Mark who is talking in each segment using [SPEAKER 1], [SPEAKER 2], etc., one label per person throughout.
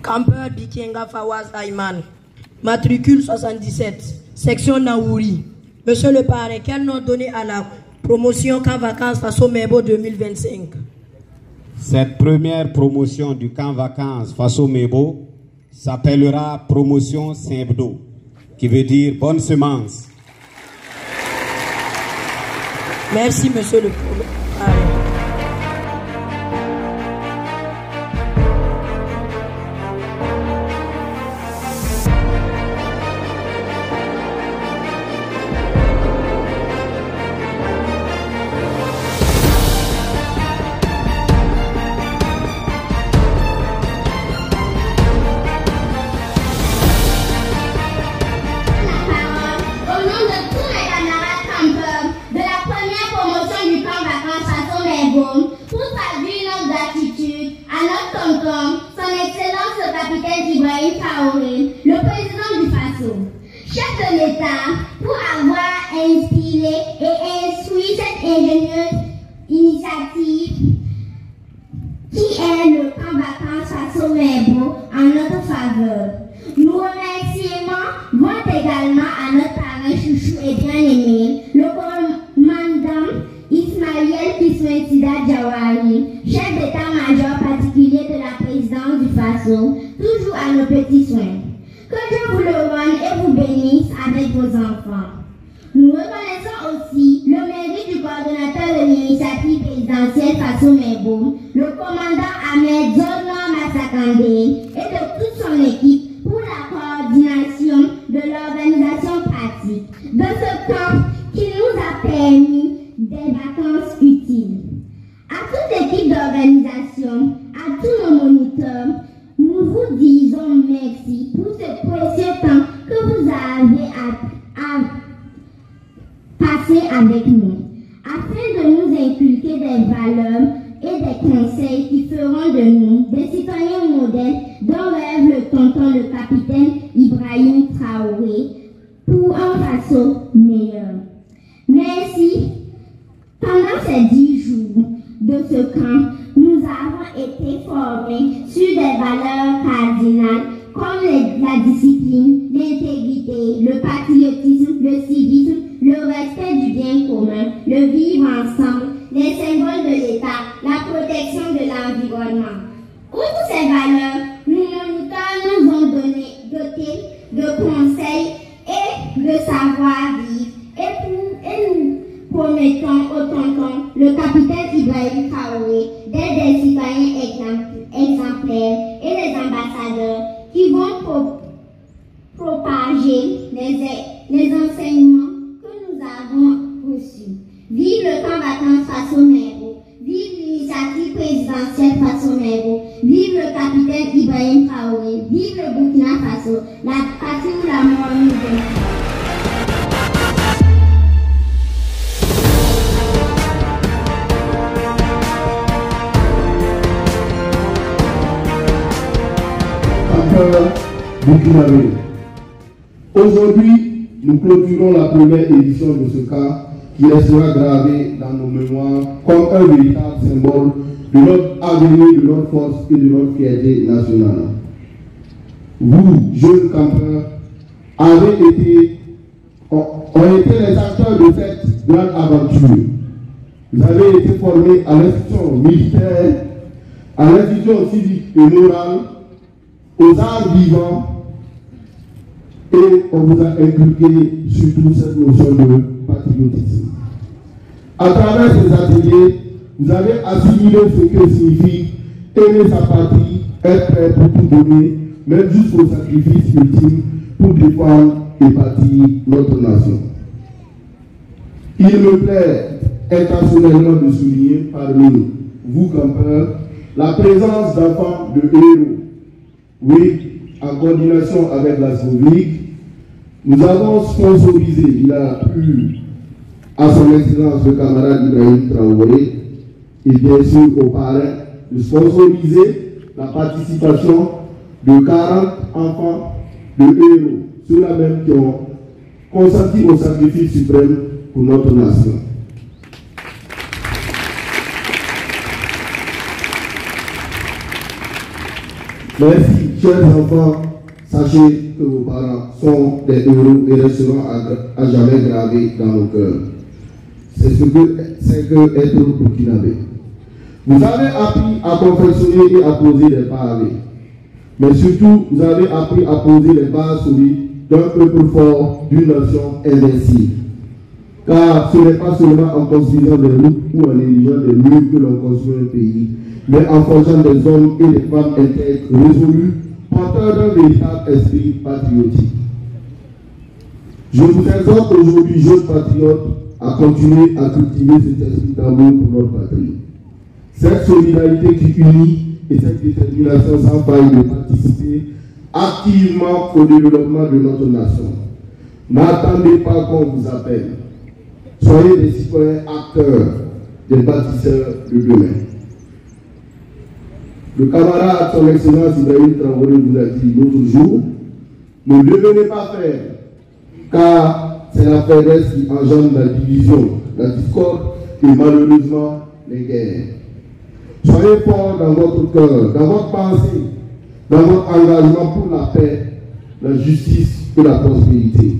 [SPEAKER 1] campeur Bikenga Fawaz Ayman, matricule 77, section Naouri. Monsieur le parrain, quel nom donner à la promotion Camp Vacances Faso Mebo 2025?
[SPEAKER 2] Cette première promotion du Camp Vacances Faso Mebo s'appellera Promotion Saint-Bdo, qui veut dire bonne semence.
[SPEAKER 1] Merci, monsieur le parrain.
[SPEAKER 3] Pour traduire notre gratitude à notre tonton, son excellence le capitaine Ibrahim Traoré, le président du Faso, chef de l'État, pour avoir inspiré et instruit cette ingénieuse initiative qui est le Camp Vacances Faso Mebo en notre faveur. Nos remerciements vont également à notre parrain chouchou et bien-aimé, le commandant Ismaël Kiswentida Jawari, chef d'état-major particulier de la présidence du Faso, toujours à nos petits soins. Que Dieu vous le rende et vous bénisse avec vos enfants. Nous reconnaissons aussi le mérite du coordonnateur de l'initiative présidentielle Faso Mebo, le commandant Ahmed Zorno Massakande et de toute son équipe pour la coordination de l'organisation pratique de ce camp qui nous a permis des vacances utiles. À toute l'équipe d'organisation, à tous nos moniteurs, nous vous disons merci pour ce précieux temps que vous avez à passer avec nous, afin de nous inculquer des valeurs et des conseils qui feront de nous des citoyens modèles dont rêve le tonton le capitaine Ibrahim Traoré pour un Faso meilleur. Merci. Pendant ces 10 jours de ce camp, nous avons été formés sur des valeurs cardinales comme la discipline, l'intégrité, le patriotisme, le civisme, le respect du bien commun, le vivre ensemble, les symboles de l'État, la protection de l'environnement. Outre ces valeurs, nos moniteurs nous ont doté de conseils et de savoir-vivre et nous promettons au tonton, le capitaine Ibrahim Traoré, d'être des citoyens exemplaires et des ambassadeurs qui vont propager les enseignements que nous avons reçus. Vive le Camp Vacances Faso Mebo, vive l'initiative présidentielle Faso Mebo, vive le capitaine Ibrahim Traoré, vive le Burkina Faso, la patrie où la mort nous défend.
[SPEAKER 4] Aujourd'hui, nous clôturons la première édition de ce cas qui restera gravé dans nos mémoires comme un véritable symbole de notre avenir, de notre force et de notre fierté nationale. Vous, jeunes campeurs, ont été les acteurs de cette grande aventure. Vous avez été formés à l'institution militaire, à l'institution civique et morale, aux arts vivants, et on vous a inculqué surtout cette notion de patriotisme. À travers ces ateliers, vous avez assimilé ce que signifie aimer sa patrie, être prêt pour tout donner, même jusqu'au sacrifice ultime pour défendre et bâtir notre nation. Il me plaît intentionnellement de souligner parmi vous, campeurs, la présence d'enfants de héros. Oui, en coordination avec la SOVIC, nous avons sponsorisé, il a plu à son excellence le camarade Ibrahim Traoré et bien sûr au parrain de sponsoriser la participation de 40 enfants de héros, ceux-là même qui ont consenti au sacrifice suprême pour notre nation. Merci, chers enfants, sachez que vos parents sont des héros et resteront à jamais gravés dans nos cœurs. C'est ce que c'est que être burkinabé. Vous avez appris à confectionner et à poser des pavés. Mais surtout, vous avez appris à poser les bases solides d'un peuple fort, d'une nation invincible. Car ce n'est pas seulement en construisant des routes ou en érigeant des murs que l'on construit un pays, mais en forgeant des hommes et des femmes intègres, résolus, porteurs d'un véritable esprit patriotique. Je vous exhorte aujourd'hui, jeunes patriotes, à continuer à cultiver cet esprit d'amour pour notre patrie. Cette solidarité qui unit et cette détermination sans faille de participer activement au développement de notre nation. N'attendez pas qu'on vous appelle. Soyez des citoyens acteurs, des bâtisseurs de demain. Le camarade, son excellence Ibrahim Traoré vous a dit l'autre jour, ne devenez pas frères, car c'est la faiblesse qui engendre la division, la discorde et malheureusement les guerres. Soyez forts dans votre cœur, dans votre pensée, dans votre engagement pour la paix, la justice et la prospérité.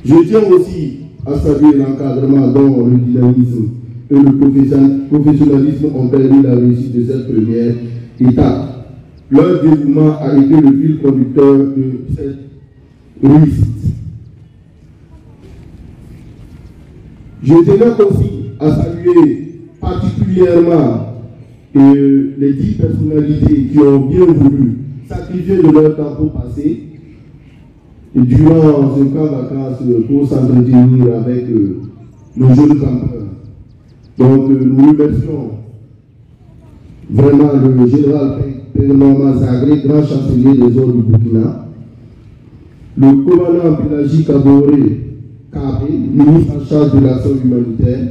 [SPEAKER 4] Je tiens aussi à saluer l'encadrement dont le dynamisme et le professionnalisme ont permis la réussite de cette première étape. Leur dévouement a été le fil conducteur de cette réussite. Je tenais aussi à saluer particulièrement les 10 personnalités qui ont bien voulu sacrifier de leur temps pour passer et durant ce camp vacances pour s'entretenir avec nos jeunes campeurs. Donc nous remercions vraiment le général Père Zagré, grand chancelier des ordres du Burkina, le commandant Pélagie Kaboré Kabé, ministre en charge de l'action humanitaire,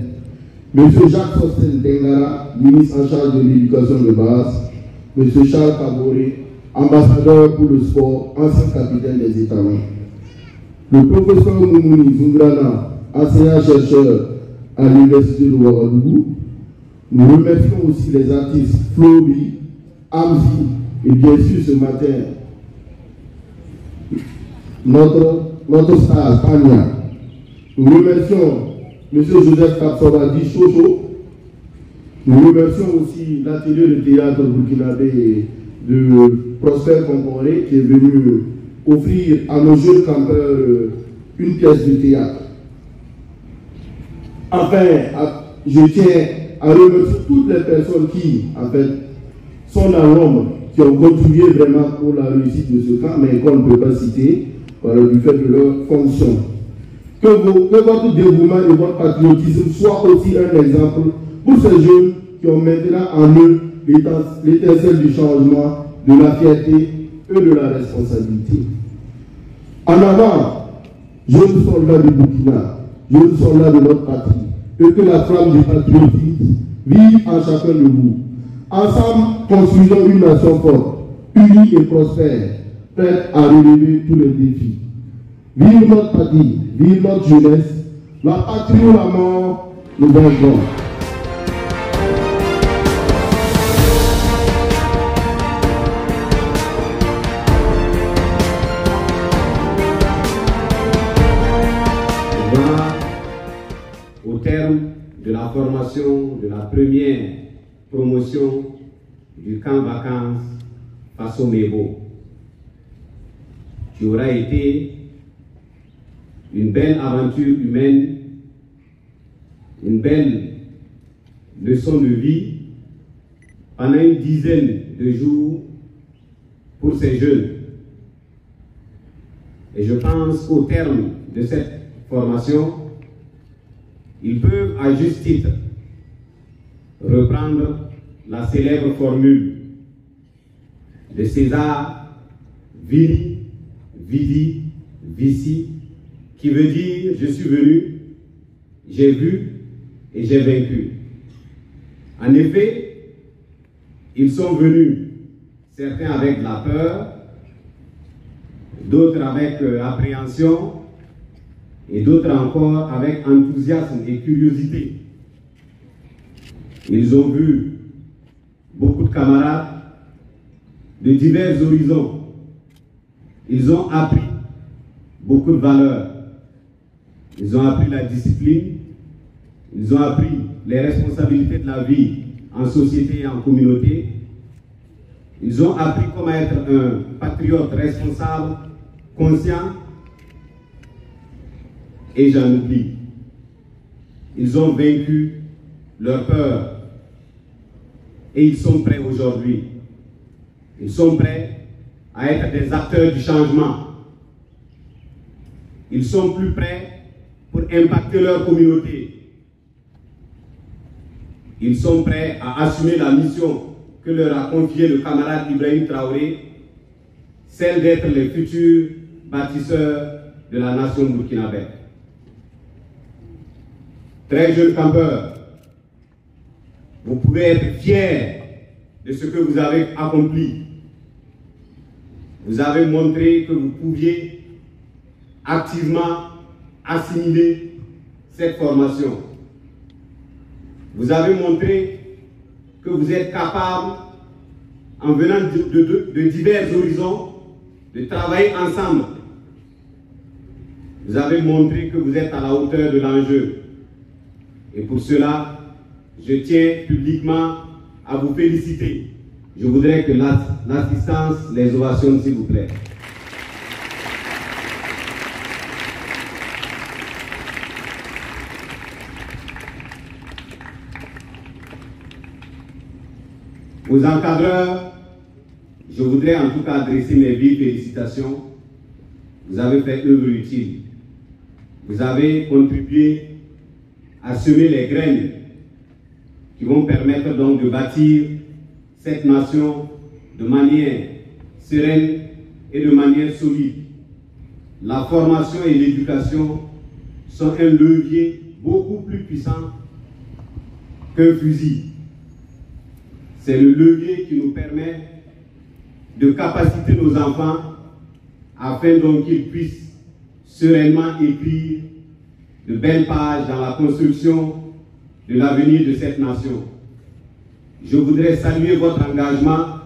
[SPEAKER 4] M. Jacques Sostel Dengara, ministre en charge de l'éducation de base, M. Charles Kaboré, ambassadeur pour le sport, ancien capitaine des étalons. Le professeur Moumouni Zungrana, enseignant-chercheur à l'université de Ouagadougou. Nous remercions aussi les artistes Flobi, Amzi et bien sûr ce matin notre star Tania. Nous remercions M. Joseph Kapsoradi Chocho. Nous remercions aussi l'atelier de théâtre burkinabé de Prosper Comporé qui est venu offrir à nos jeunes campeurs une pièce de théâtre. Enfin, je tiens à remercier toutes les personnes qui, en fait, sont dans l'ombre, qui ont contribué vraiment pour la réussite de ce camp, mais qu'on ne peut pas citer, voilà, du fait de leur fonction. Que votre dévouement et votre patriotisme soient aussi un exemple pour ces jeunes qui ont maintenant en eux l'étincelle du changement, de la fierté et de la responsabilité. En avant, jeunes soldats du Burkina, jeunes soldats de notre patrie, et que la flamme du patriotisme vive en chacun de vous. Ensemble, construisons une nation forte, unie et prospère, prête à relever tous les défis. Vive notre patrie, vive notre jeunesse, la patrie ou la mort, nous vaincrons.
[SPEAKER 2] Au terme de la formation de la première promotion du camp vacances Faso Mebo, qui aura été une belle aventure humaine, une belle leçon de vie pendant une dizaine de jours pour ces jeunes. Et je pense qu'au terme de cette formation, ils peuvent à juste titre reprendre la célèbre formule de César Vini, Vidi, Vici, qui veut dire « je suis venu, j'ai vu et j'ai vaincu ». En effet, ils sont venus, certains avec la peur, d'autres avec appréhension, et d'autres encore avec enthousiasme et curiosité. Ils ont vu beaucoup de camarades, de divers horizons. Ils ont appris beaucoup de valeurs. Ils ont appris la discipline. Ils ont appris les responsabilités de la vie en société et en communauté. Ils ont appris comment être un patriote responsable, conscient, et j'en oublie. Ils ont vaincu leur peur et ils sont prêts aujourd'hui. Ils sont prêts à être des acteurs du changement. Ils sont plus prêts pour impacter leur communauté. Ils sont prêts à assumer la mission que leur a confiée le camarade Ibrahim Traoré, celle d'être les futurs bâtisseurs de la nation burkinabé. Très jeunes campeurs, vous pouvez être fiers de ce que vous avez accompli. Vous avez montré que vous pouviez activement assimiler cette formation. Vous avez montré que vous êtes capable, en venant de divers horizons, de travailler ensemble. Vous avez montré que vous êtes à la hauteur de l'enjeu. Et pour cela, je tiens publiquement à vous féliciter. Je voudrais que l'assistance les ovationne, s'il vous plaît. Aux encadreurs, je voudrais en tout cas adresser mes vives félicitations. Vous avez fait œuvre utile. Vous avez contribué à semer les graines qui vont permettre donc de bâtir cette nation de manière sereine et de manière solide. La formation et l'éducation sont un levier beaucoup plus puissant qu'un fusil. C'est le levier qui nous permet de capaciter nos enfants afin donc qu'ils puissent sereinement écrire de belles pages dans la construction de l'avenir de cette nation. Je voudrais saluer votre engagement,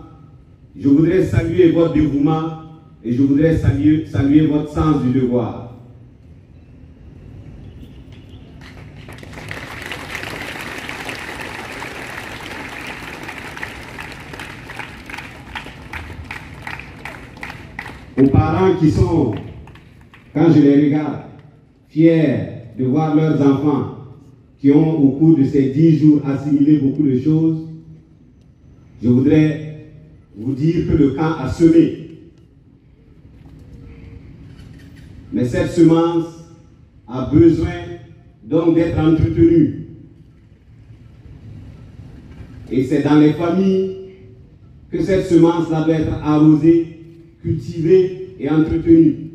[SPEAKER 2] je voudrais saluer votre dévouement et je voudrais saluer votre sens du devoir. Aux parents qui sont, quand je les regarde, fiers de voir leurs enfants qui ont au cours de ces 10 jours assimilé beaucoup de choses, je voudrais vous dire que le camp a semé. Mais cette semence a besoin donc d'être entretenue. Et c'est dans les familles que cette semence-là doit être arrosée, cultivée et entretenue.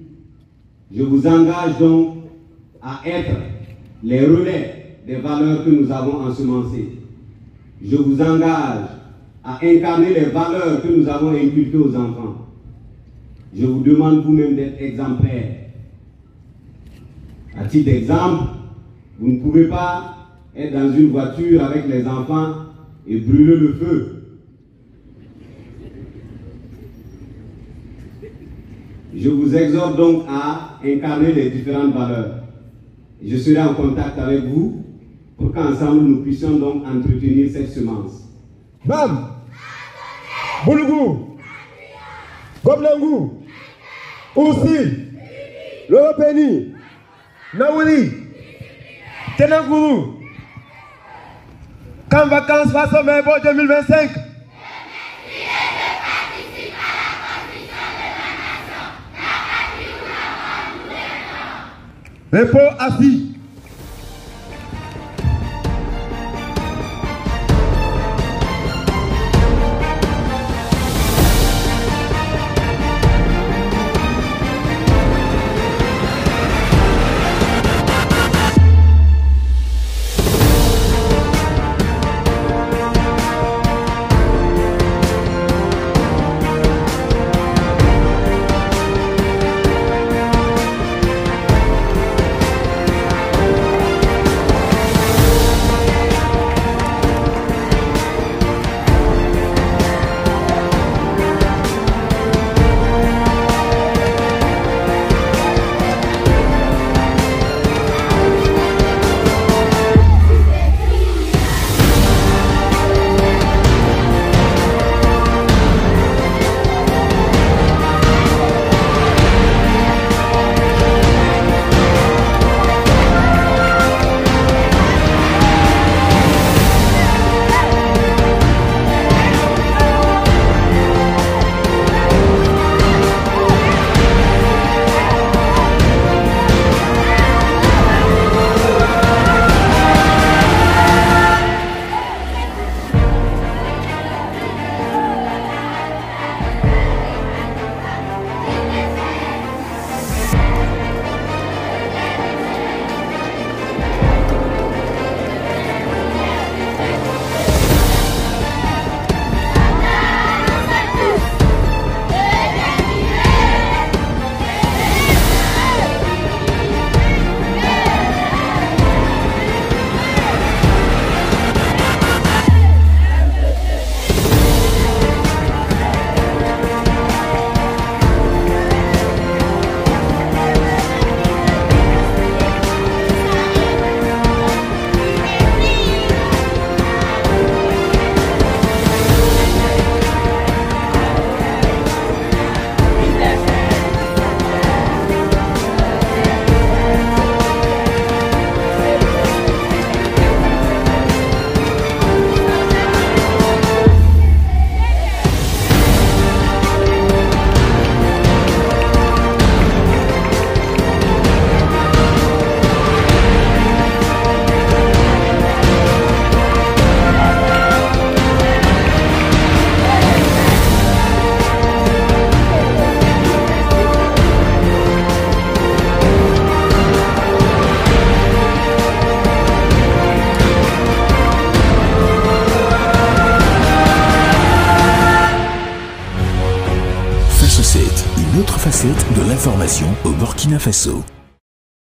[SPEAKER 2] Je vous engage donc à être les relais des valeurs que nous avons ensemencées. Je vous engage à incarner les valeurs que nous avons inculquées aux enfants. Je vous demande vous-même d'être exemplaires. À titre d'exemple, vous ne pouvez pas être dans une voiture avec les enfants et brûler le feu. Je vous exhorte donc à incarner les différentes valeurs. Je serai en contact avec vous pour qu'ensemble nous puissions donc entretenir cette semence.
[SPEAKER 5] Bam! Boulugou! Goblangu! Oussi! Lopeni! Naouri! Tenanguru! Camp Vacances Faso Mebo 2025! Repos assis.
[SPEAKER 6] Facette, une autre facette de l'information au Burkina Faso.